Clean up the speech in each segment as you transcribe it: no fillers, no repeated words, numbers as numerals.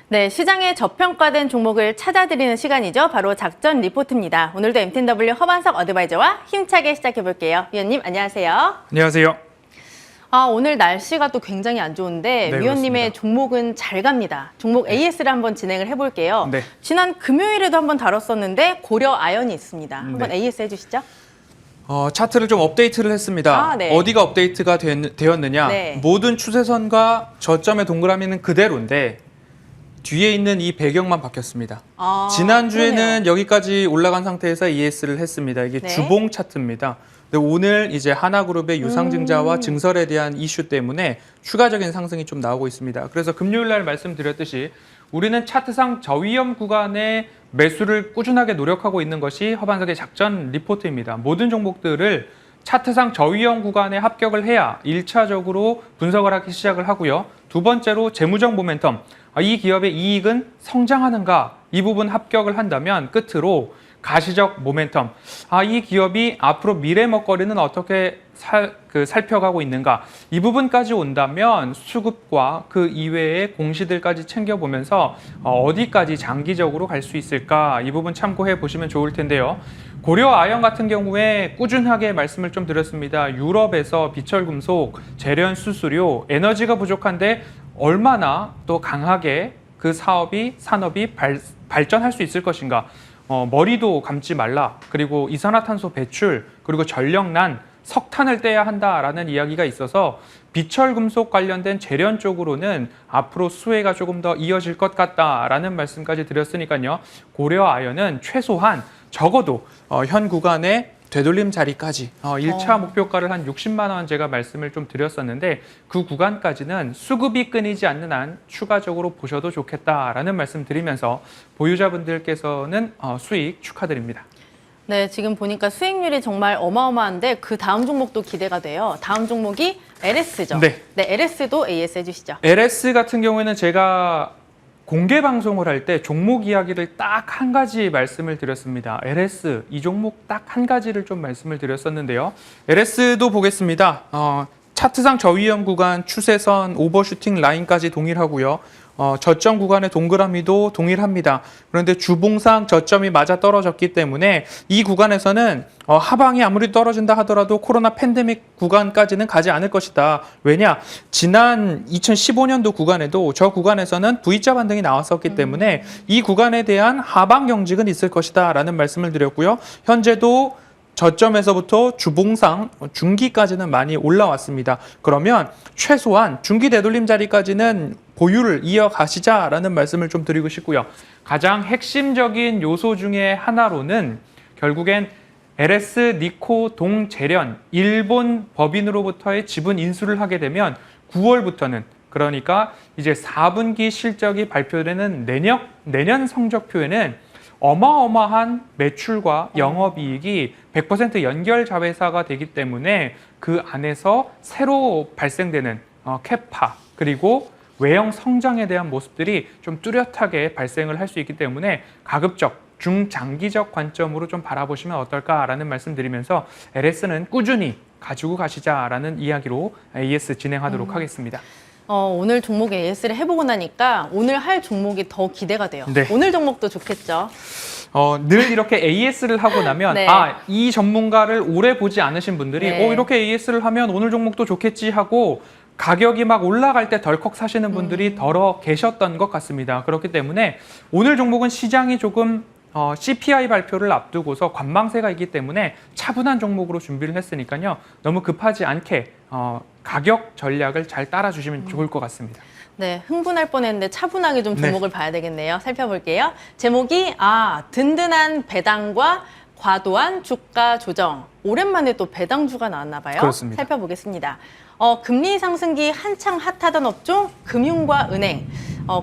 네, 시장의 저평가된 종목을 찾아드리는 시간이죠. 바로 작전 리포트입니다. 오늘도 MTNW 허반석 어드바이저와 힘차게 시작해볼게요. 위원님, 안녕하세요. 안녕하세요. 오늘 날씨가 또 굉장히 안 좋은데 네, 위원님의 그렇습니다. 종목은 잘 갑니다. 종목 AS를 한번 진행을 해볼게요. 네. 지난 금요일에도 한번 다뤘었는데 고려 아연이 있습니다. 한번 네. AS 해주시죠. 차트를 좀 업데이트를 했습니다. 네. 어디가 업데이트가 되었느냐? 네. 모든 추세선과 저점의 동그라미는 그대로인데 뒤에 있는 이 배경만 바뀌었습니다. 지난주에는 그러네요. 여기까지 올라간 상태에서 ES를 했습니다. 이게 네. 주봉 차트입니다. 근데 오늘 이제 하나그룹의 유상증자와 증설에 대한 이슈 때문에 추가적인 상승이 좀 나오고 있습니다. 그래서 금요일 날 말씀드렸듯이 우리는 차트상 저위험 구간에 매수를 꾸준하게 노력하고 있는 것이 허반석의 작전 리포트입니다. 모든 종목들을 차트상 저위험 구간에 합격을 해야 1차적으로 분석을 하기 시작을 하고요. 두 번째로 재무적 모멘텀, 이 기업의 이익은 성장하는가, 이 부분 합격을 한다면 끝으로 가시적 모멘텀, 이 기업이 앞으로 미래 먹거리는 어떻게 살펴가고 있는가, 이 부분까지 온다면 수급과 그 이외의 공시들까지 챙겨보면서 어디까지 장기적으로 갈 수 있을까, 이 부분 참고해 보시면 좋을 텐데요. 고려 아연 같은 경우에 꾸준하게 말씀을 좀 드렸습니다. 유럽에서 비철금속, 재련 수수료, 에너지가 부족한데 얼마나 또 강하게 그 산업이 발전할 수 있을 것인가. 머리도 감지 말라. 그리고 이산화탄소 배출, 그리고 전력난, 석탄을 떼야 한다라는 이야기가 있어서 비철금속 관련된 재련 쪽으로는 앞으로 수혜가 조금 더 이어질 것 같다라는 말씀까지 드렸으니까요. 고려 아연은 최소한 적어도 현 구간의 되돌림 자리까지 1차 목표가를 한 60만 원 제가 말씀을 좀 드렸었는데 그 구간까지는 수급이 끊이지 않는 한 추가적으로 보셔도 좋겠다라는 말씀 드리면서 보유자분들께서는 수익 축하드립니다. 네, 지금 보니까 수익률이 정말 어마어마한데 그 다음 종목도 기대가 돼요. 다음 종목이 LS죠. 네. 네, LS도 AS 해주시죠. LS 같은 경우에는 제가 공개 방송을 할 때 종목 이야기를 딱 한 가지 말씀을 드렸습니다. LS, 이 종목 딱 한 가지를 좀 말씀을 드렸었는데요. LS도 보겠습니다. 차트상 저위험 구간, 추세선, 오버슈팅 라인까지 동일하고요. 저점 구간의 동그라미도 동일합니다. 그런데 주봉상 저점이 맞아 떨어졌기 때문에 이 구간에서는 하방이 아무리 떨어진다 하더라도 코로나 팬데믹 구간까지는 가지 않을 것이다. 왜냐? 지난 2015년도 구간에도 저 구간에서는 V자 반등이 나왔었기 때문에 이 구간에 대한 하방 경직은 있을 것이다 라는 말씀을 드렸고요. 현재도 저점에서부터 주봉상 중기까지는 많이 올라왔습니다. 그러면 최소한 중기 되돌림 자리까지는 보유를 이어가시자라는 말씀을 좀 드리고 싶고요. 가장 핵심적인 요소 중에 하나로는 결국엔 LS 니코 동재련 일본 법인으로부터의 지분 인수를 하게 되면 9월부터는 그러니까 이제 4분기 실적이 발표되는 내년 성적표에는 어마어마한 매출과 영업이익이 100% 연결 자회사가 되기 때문에 그 안에서 새로 발생되는 캐파 그리고 외형 성장에 대한 모습들이 좀 뚜렷하게 발생을 할 수 있기 때문에 가급적 중장기적 관점으로 좀 바라보시면 어떨까라는 말씀드리면서 LS는 꾸준히 가지고 가시자라는 이야기로 AS 진행하도록 하겠습니다. 오늘 종목 AS를 해보고 나니까 오늘 할 종목이 더 기대가 돼요. 네. 오늘 종목도 좋겠죠. 늘 이렇게 AS를 하고 나면 네. 이 전문가를 오래 보지 않으신 분들이 네. 이렇게 AS를 하면 오늘 종목도 좋겠지 하고 가격이 막 올라갈 때 덜컥 사시는 분들이 더러 계셨던 것 같습니다. 그렇기 때문에 오늘 종목은 시장이 조금 CPI 발표를 앞두고서 관망세가 있기 때문에 차분한 종목으로 준비를 했으니까요. 너무 급하지 않게 가격 전략을 잘 따라주시면 좋을 것 같습니다. 네, 흥분할 뻔했는데 차분하게 좀 종목을 봐야 되겠네요. 살펴볼게요. 제목이 든든한 배당과 과도한 주가 조정. 오랜만에 또 배당주가 나왔나 봐요. 그렇습니다. 살펴보겠습니다. 금리 상승기 한창 핫하던 업종 금융과 은행.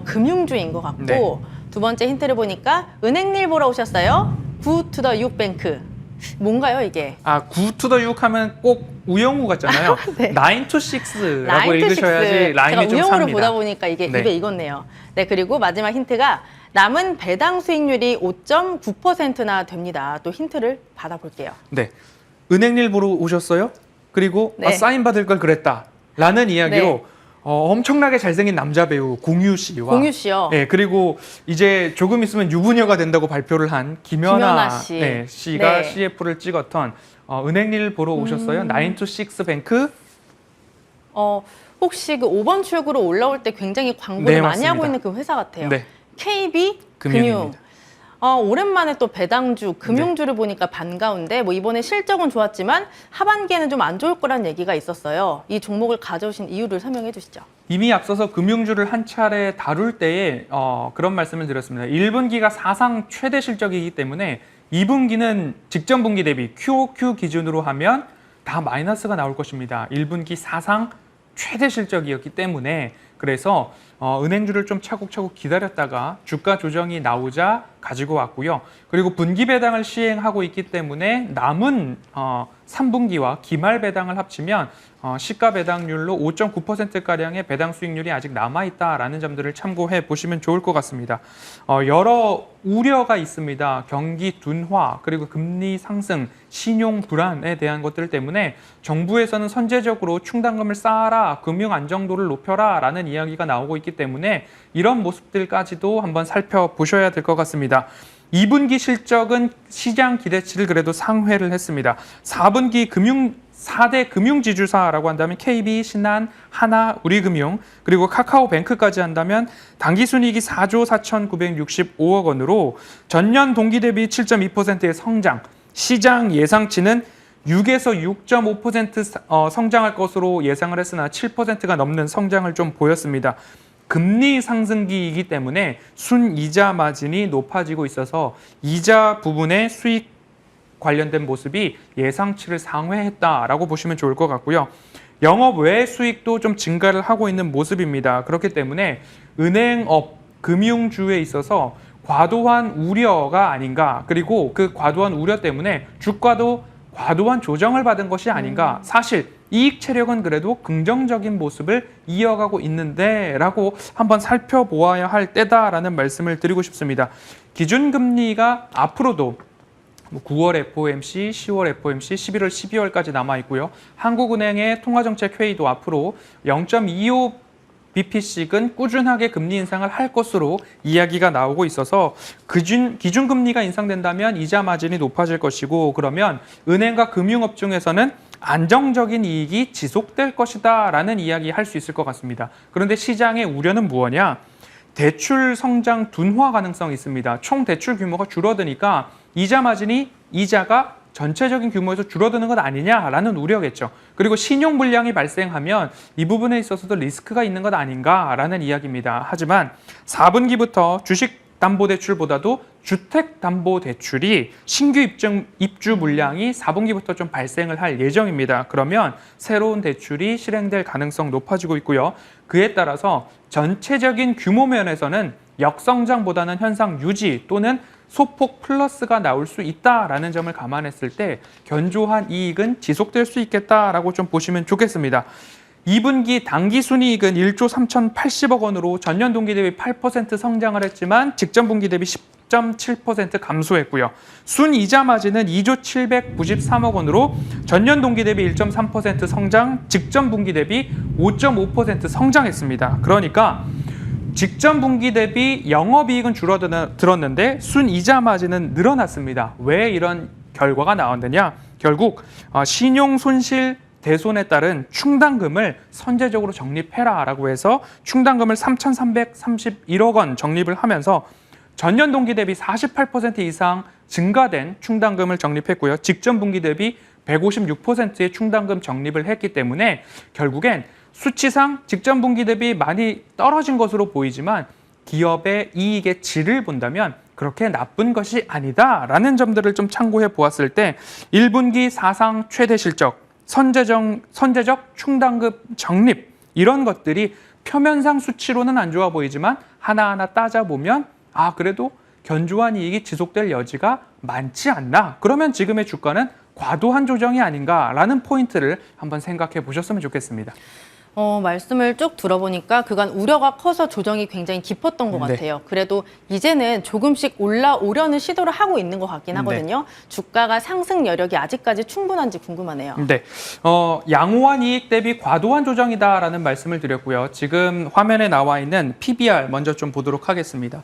금융주인 것 같고 네. 두 번째 힌트를 보니까 은행일 보러 오셨어요. 굿투더 육뱅크. 뭔가요 이게? 9 to the 6 하면 꼭 우영우 같잖아요. 네. 9 to 6라고 읽으셔야지 라임이 제가 좀 우영우를 삽니다. 보다 보니까 이게 네. 입에 익었네요. 네, 그리고 마지막 힌트가 남은 배당 수익률이 5.9%나 됩니다. 또 힌트를 받아볼게요. 네. 은행일 보러 오셨어요? 그리고 네. 사인 받을 걸 그랬다. 라는 이야기로 네. 엄청나게 잘생긴 남자 배우 공유 씨와 공유 씨요. 네, 그리고 이제 조금 있으면 유부녀가 된다고 발표를 한 김연아 씨. 네, 씨가 네. CF를 찍었던 은행일 보러 오셨어요? 9to6 뱅크? 혹시 그 5번 출구로 올라올 때 굉장히 광고를 네, 많이 하고 맞습니다. 있는 그 회사 같아요. 네. KB 금융입니다. 금융. 오랜만에 또 배당주, 금융주를 보니까 반가운데 뭐 이번에 실적은 좋았지만 하반기에는 좀 안 좋을 거란 얘기가 있었어요. 이 종목을 가져오신 이유를 설명해 주시죠. 이미 앞서서 금융주를 한 차례 다룰 때에 그런 말씀을 드렸습니다. 1분기가 사상 최대 실적이기 때문에 2분기는 직전 분기 대비 QOQ 기준으로 하면 다 마이너스가 나올 것입니다. 1분기 사상 최대 실적이었기 때문에 그래서 은행주를 좀 차곡차곡 기다렸다가 주가 조정이 나오자 가지고 왔고요. 그리고 분기 배당을 시행하고 있기 때문에 남은 3분기와 기말 배당을 합치면 시가 배당률로 5.9%가량의 배당 수익률이 아직 남아있다라는 점들을 참고해 보시면 좋을 것 같습니다. 여러 우려가 있습니다. 경기 둔화, 그리고 금리 상승, 신용 불안에 대한 것들 때문에 정부에서는 선제적으로 충당금을 쌓아라, 금융 안정도를 높여라 라는 이야기가 나오고 있기 때문에 이런 모습들까지도 한번 살펴보셔야 될 것 같습니다. 2분기 실적은 시장 기대치를 그래도 상회를 했습니다. 4분기 4대 금융지주사라고 한다면 KB, 신한, 하나, 우리금융, 그리고 카카오뱅크까지 한다면 당기순이익이 4조 4,965억 원으로 전년 동기 대비 7.2%의 성장, 시장 예상치는 6에서 6.5% 성장할 것으로 예상을 했으나 7%가 넘는 성장을 좀 보였습니다. 금리 상승기이기 때문에 순이자 마진이 높아지고 있어서 이자 부분의 수익 관련된 모습이 예상치를 상회했다라고 보시면 좋을 것 같고요. 영업 외 수익도 좀 증가를 하고 있는 모습입니다. 그렇기 때문에 은행업, 금융주에 있어서 과도한 우려가 아닌가, 그리고 그 과도한 우려 때문에 주가도 과도한 조정을 받은 것이 아닌가. 사실 이익 체력은 그래도 긍정적인 모습을 이어가고 있는데 라고 한번 살펴보아야 할 때다라는 말씀을 드리고 싶습니다. 기준금리가 앞으로도 9월 FOMC, 10월 FOMC, 11월, 12월까지 남아있고요. 한국은행의 통화정책회의도 앞으로 0.25 BP씩은 꾸준하게 금리 인상을 할 것으로 이야기가 나오고 있어서 기준금리가 인상된다면 이자 마진이 높아질 것이고, 그러면 은행과 금융업종에서는 안정적인 이익이 지속될 것이다 라는 이야기 할 수 있을 것 같습니다. 그런데 시장의 우려는 무엇이냐? 대출 성장 둔화 가능성이 있습니다. 총 대출 규모가 줄어드니까 이자가 전체적인 규모에서 줄어드는 것 아니냐라는 우려겠죠. 그리고 신용 불량이 발생하면 이 부분에 있어서도 리스크가 있는 것 아닌가라는 이야기입니다. 하지만 4분기부터 주식담보대출보다도 주택담보대출이 신규 입주 물량이 4분기부터 좀 발생을 할 예정입니다. 그러면 새로운 대출이 실행될 가능성 높아지고 있고요. 그에 따라서 전체적인 규모 면에서는 역성장보다는 현상 유지 또는 소폭 플러스가 나올 수 있다라는 점을 감안했을 때 견조한 이익은 지속될 수 있겠다라고 좀 보시면 좋겠습니다. 2분기 당기순이익은 1조 3,080억 원으로 전년 동기 대비 8% 성장을 했지만 직전 분기 대비 10.7% 감소했고요. 순이자 마진은 2조 793억 원으로 전년 동기 대비 1.3% 성장, 직전 분기 대비 5.5% 성장했습니다. 그러니까 직전 분기 대비 영업이익은 줄어들었는데 순이자 마진은 늘어났습니다. 왜 이런 결과가 나왔느냐? 결국 신용손실 대손에 따른 충당금을 선제적으로 적립해라라고 해서 충당금을 3,331억 원 적립을 하면서 전년 동기 대비 48% 이상 증가된 충당금을 적립했고요. 직전 분기 대비 156%의 충당금 적립을 했기 때문에 결국엔 수치상 직전 분기 대비 많이 떨어진 것으로 보이지만 기업의 이익의 질을 본다면 그렇게 나쁜 것이 아니다라는 점들을 좀 참고해 보았을 때 1분기 사상 최대 실적, 선제적 충당금 적립 이런 것들이 표면상 수치로는 안 좋아 보이지만 하나하나 따져보면 그래도 견조한 이익이 지속될 여지가 많지 않나. 그러면 지금의 주가는 과도한 조정이 아닌가라는 포인트를 한번 생각해 보셨으면 좋겠습니다. 말씀을 쭉 들어보니까 그간 우려가 커서 조정이 굉장히 깊었던 것 네. 같아요. 그래도 이제는 조금씩 올라오려는 시도를 하고 있는 것 같긴 하거든요. 주가가 상승 여력이 아직까지 충분한지 궁금하네요. 네, 양호한 이익 대비 과도한 조정이다라는 말씀을 드렸고요. 지금 화면에 나와 있는 PBR 먼저 좀 보도록 하겠습니다.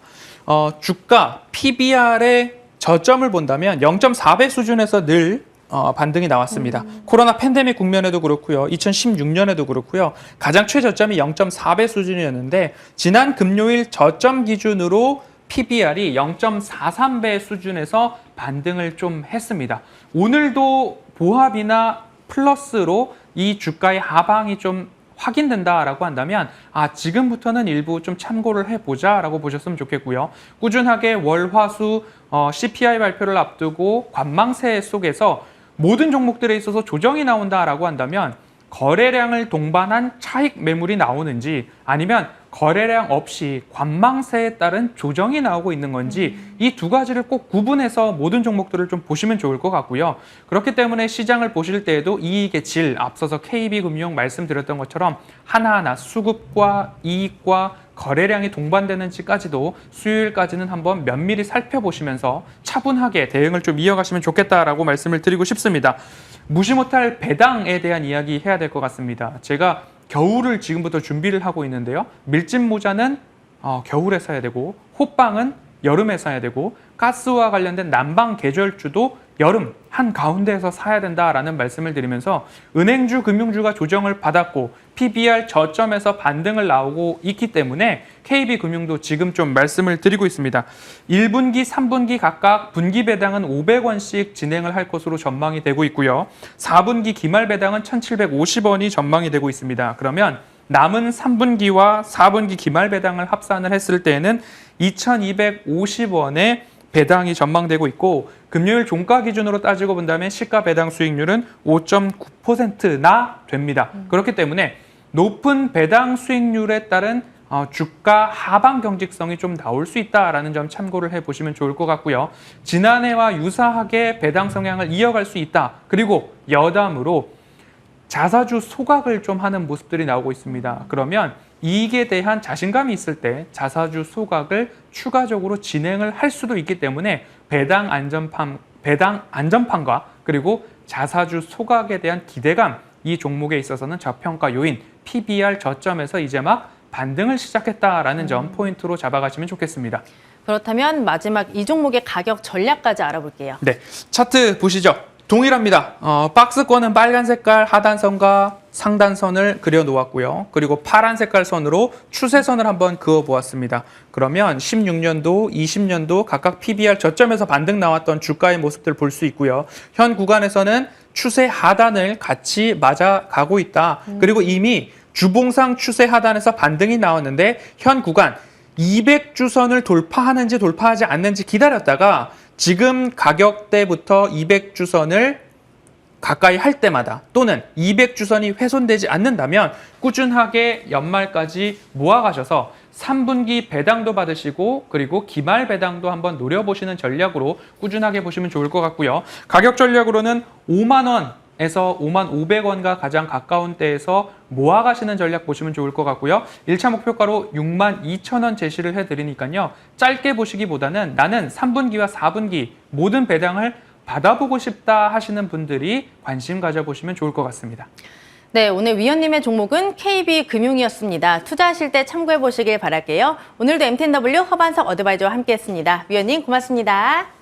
주가 PBR의 저점을 본다면 0.4배 수준에서 늘 반등이 나왔습니다. 코로나 팬데믹 국면에도 그렇고요. 2016년에도 그렇고요. 가장 최저점이 0.4배 수준이었는데 지난 금요일 저점 기준으로 PBR이 0.43배 수준에서 반등을 좀 했습니다. 오늘도 보합이나 플러스로 이 주가의 하방이 좀 확인된다라고 한다면 지금부터는 일부 좀 참고를 해보자라고 보셨으면 좋겠고요. 꾸준하게 월, 화, 수 CPI 발표를 앞두고 관망세 속에서 모든 종목들에 있어서 조정이 나온다라고 한다면 거래량을 동반한 차익 매물이 나오는지 아니면 거래량 없이 관망세에 따른 조정이 나오고 있는 건지 이 두 가지를 꼭 구분해서 모든 종목들을 좀 보시면 좋을 것 같고요. 그렇기 때문에 시장을 보실 때에도 이익의 질, 앞서서 KB금융 말씀드렸던 것처럼 하나하나 수급과 이익과 거래량이 동반되는지까지도 수요일까지는 한번 면밀히 살펴보시면서 차분하게 대응을 좀 이어가시면 좋겠다라고 말씀을 드리고 싶습니다. 무시 못할 배당에 대한 이야기 해야 될 것 같습니다. 제가 겨울을 지금부터 준비를 하고 있는데요. 밀짚 모자는 겨울에 사야 되고 호빵은 여름에 사야 되고 가스와 관련된 난방 계절주도 여름 한가운데에서 사야 된다라는 말씀을 드리면서 은행주, 금융주가 조정을 받았고 PBR 저점에서 반등을 나오고 있기 때문에 KB금융도 지금 좀 말씀을 드리고 있습니다. 1분기, 3분기 각각 분기 배당은 500원씩 진행을 할 것으로 전망이 되고 있고요. 4분기 기말 배당은 1,750원이 전망이 되고 있습니다. 그러면 남은 3분기와 4분기 기말 배당을 합산을 했을 때에는 2,250원의 배당이 전망되고 있고 금요일 종가 기준으로 따지고 본다면 시가 배당 수익률은 5.9%나 됩니다. 그렇기 때문에 높은 배당 수익률에 따른 주가 하방 경직성이 좀 나올 수 있다라는 점 참고를 해보시면 좋을 것 같고요. 지난해와 유사하게 배당 성향을 이어갈 수 있다. 그리고 여담으로 자사주 소각을 좀 하는 모습들이 나오고 있습니다. 그러면 이익에 대한 자신감이 있을 때 자사주 소각을 추가적으로 진행을 할 수도 있기 때문에 배당 안전판과 그리고 자사주 소각에 대한 기대감, 이 종목에 있어서는 저평가 요인 PBR 저점에서 이제 막 반등을 시작했다라는 점 포인트로 잡아가시면 좋겠습니다. 그렇다면 마지막 이 종목의 가격 전략까지 알아볼게요. 네, 차트 보시죠. 동일합니다. 박스권은 빨간 색깔 하단선과 상단선을 그려 놓았고요. 그리고 파란 색깔 선으로 추세선을 한번 그어 보았습니다. 그러면 16년도, 20년도 각각 PBR 저점에서 반등 나왔던 주가의 모습들 볼 수 있고요. 현 구간에서는 추세 하단을 같이 맞아가고 있다. 그리고 이미 주봉상 추세 하단에서 반등이 나왔는데 현 구간 200주선을 돌파하는지 돌파하지 않는지 기다렸다가 지금 가격대부터 200주선을 가까이 할 때마다 또는 200주선이 훼손되지 않는다면 꾸준하게 연말까지 모아가셔서 3분기 배당도 받으시고 그리고 기말 배당도 한번 노려보시는 전략으로 꾸준하게 보시면 좋을 것 같고요. 가격 전략으로는 5만 원에서 5만 500원과 가장 가까운 때에서 모아가시는 전략 보시면 좋을 것 같고요. 1차 목표가로 6만 2천 원 제시를 해드리니까요. 짧게 보시기보다는 나는 3분기와 4분기 모든 배당을 받아보고 싶다 하시는 분들이 관심 가져보시면 좋을 것 같습니다. 네, 오늘 위원님의 종목은 KB금융이었습니다. 투자하실 때 참고해 보시길 바랄게요. 오늘도 MTNW 허반석 어드바이저와 함께했습니다. 위원님 고맙습니다.